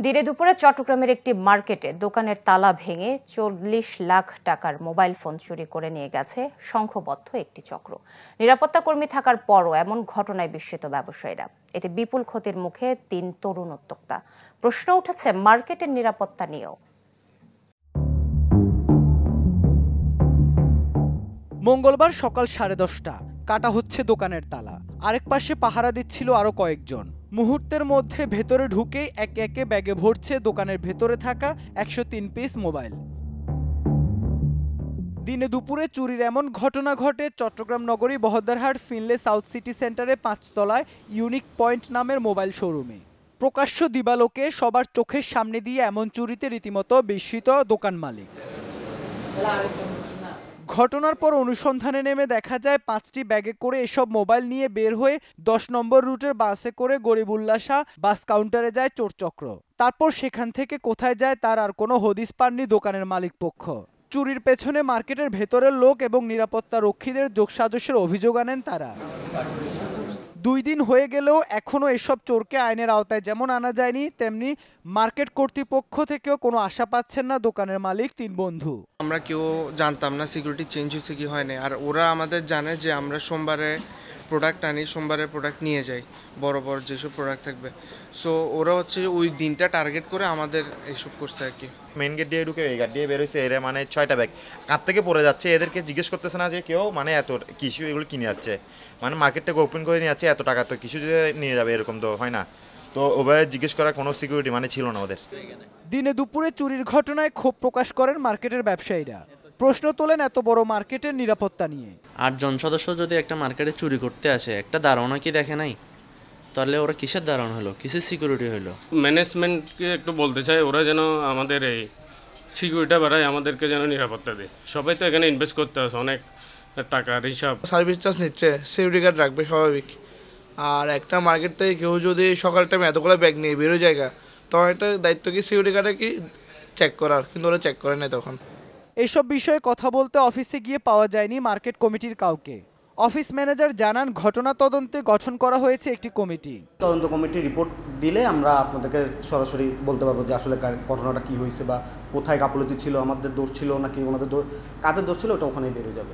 দিনে দুপুরে চট্টগ্রামের একটি মার্কেটে দোকানের তালা ভেঙে ৪০ লাখ টাকার মোবাইল ফোন চুরি করে নিয়ে গেছে সংঘবদ্ধ একটি চক্র। নিরাপত্তা কর্মী থাকার পরও এমন ঘটনায় বিস্মিত ব্যবসায়ীরা। এতে বিপুল ক্ষতির মুখে ৩ তরুণ উদ্যোক্তা। প্রশ্ন উঠেছে মার্কেটের নিরাপত্তা নিয়েও। মঙ্গলবার সকাল 10:30টা কাটা হচ্ছে দোকানের তালা। আরেক পাশে পাহারা দিচ্ছিল আরো কয়েকজন। মুহূর্তের মধ্যে ভেতরে ঢুকেই একে একে ব্যাগে ভরছে দোকানের ভেতরে থাকা ১০৩ পিস মোবাইল। দিনে দুপুরে চুরির এমন ঘটনা ঘটে চট্টগ্রাম নগরী বহদ্দারহাট ফিনলে সাউথ সিটি সেন্টারে ৫ তলায় ইউনিক পয়েন্ট নামের মোবাইল শোরুমে। প্রকাশ্য দিবালোকে সবার চোখের সামনে দিয়ে এমন চুরিতে রীতিমতো বিস্মিত দোকান মালিক। ঘটনার পর অনুসন্ধানে নেমে দেখা যায় ৫টি ব্যাগে করে এসব মোবাইল নিয়ে বের হয়ে ১০ নম্বর রুটের বাসে করে গরিবুল্লাহ বাস কাউন্টারে যায় চোরচক্র। তারপর সেখান থেকে কোথায় যায় তার আর কোনো হদিস পাননি দোকানের মালিক পক্ষ। চুরির পেছনে মার্কেটের ভেতরের লোক এবং নিরাপত্তা রক্ষীদের যোগসাজশের অভিযোগ আনেন তারা। ২ দিন হয়ে গেলেও এখনও এসব চোরকে আইনের আওতায় যেমন আনা যায়নি, তেমনি মার্কেট কর্তৃপক্ষ থেকেও কোনো আশা পাচ্ছেন না দোকানের মালিক ৩ বন্ধু। আমরা কেউ জানতাম না সিকিউরিটি চেঞ্জ হয়েছে কি হয়নি, আর ওরা আমাদের জানে যে আমরা সোমবারে প্রোডাক্ট আনি, সোমবারে প্রোডাক্ট নিয়ে যাই, বড় বড় যেসব প্রোডাক্ট থাকবে। সো ওরা হচ্ছে ওই দিনটা টার্গেট করে আমাদের এইসব করছে আর কি। মেন গেট দিয়ে ঢুকে এই গেট দিয়ে বেরোইছে, এরা মানে 6টা ব্যাগ কাঁধ থেকে পড়ে যাচ্ছে। এদেরকে জিজ্ঞেস করতেছে না যে কেউ মানে এত কিছু এগুলো কিনে যাচ্ছে, মানে মার্কেটটাকে ওপেন করে নিয়ে যাচ্ছে, এত টাকা তো কিছু যদি নিয়ে যাবে এরকম তো হয় না। তো ওভাবে জিজ্ঞেস করার কোনো সিকিউরিটি মানে ছিল না ওদের। দিনে দুপুরে চুরির ঘটনায় ক্ষোভ প্রকাশ করেন মার্কেটের ব্যবসায়ীরা। প্রশ্ন তোলেন এত বড় মার্কেটের নিরাপত্তা নিয়ে। ৮ জন সদস্য যদি একটা মার্কেটে চুরি করতে আসে, একটা দারোয়ানও কি দেখে নাই? তাহলে ওরা কিসের দারোয়ান হলো, কিসের সিকিউরিটি হলো? ম্যানেজমেন্টকে একটু বলতে চাই, ওরা যেন আমাদের এই সিকিউরিটি বাড়ায়, আমাদেরকে যেন নিরাপত্তা দেয়। সবাই তো এখানে ইনভেস্ট করতে আছে অনেক টাকার হিসাব। সার্ভিস চার্জ নিচ্ছে, সিকিউরিটি গার্ড রাখবে স্বাভাবিক। আর একটা মার্কেট থেকে কেউ যদি সকাল টাইমে এতগুলো ব্যাগ নিয়ে বেরোয় জায়গা, তখন একটা দায়িত্ব কি সিকিউরিটি গার্ডে কি চেক করার, কিন্তু ওরা চেক করে না তখন। এইসব বিষয়ে কথা বলতে অফিসে গিয়ে পাওয়া যায়নি মার্কেট কমিটির কাউকে। অফিস ম্যানেজার জানান ঘটনা তদন্তে গঠন করা হয়েছে একটি কমিটি। তদন্ত কমিটি রিপোর্ট দিলে আমরা আপনাদেরকে সরাসরি বলতে পারবো যে আসলে ঘটনাটা কি হয়েছে বা কোথায় গাফলতি ছিল, আমাদের দোষ ছিল নাকি ওনাদের কাদের দোষ ছিল, ওটা ওখানেই বেরিয়ে যাবে।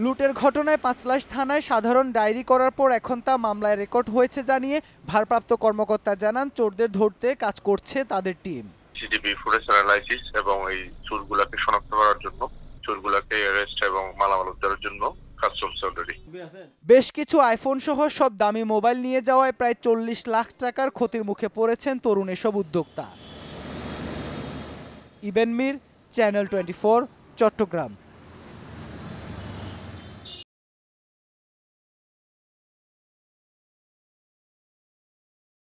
লুটের ঘটনায় পাঁচলাশ থানায় সাধারণ ডায়েরি করার পর এখন তা মামলায় রেকর্ড হয়েছে জানিয়ে ভারপ্রাপ্ত কর্মকর্তা জানান চোরদের ধরতে কাজ করছে তাদের টিম। সিসিটিভি ফুটেজ অ্যানালাইসিস এবং এই চোরগুলোকে শনাক্ত করার জন্য, চোরগুলোকে অ্যারেস্ট এবং মালামাল উদ্ধারের জন্য কাজ চলছে অলরেডি। বেশ কিছু আইফোন সহ সব দামি মোবাইল নিয়ে যাওয়ায় প্রায় ৪০ লাখ টাকার ক্ষতির মুখে পড়েছেন তরুণ এসব উদ্যোক্তা। ইবেন মির, চ্যানেল 24, চট্টগ্রাম।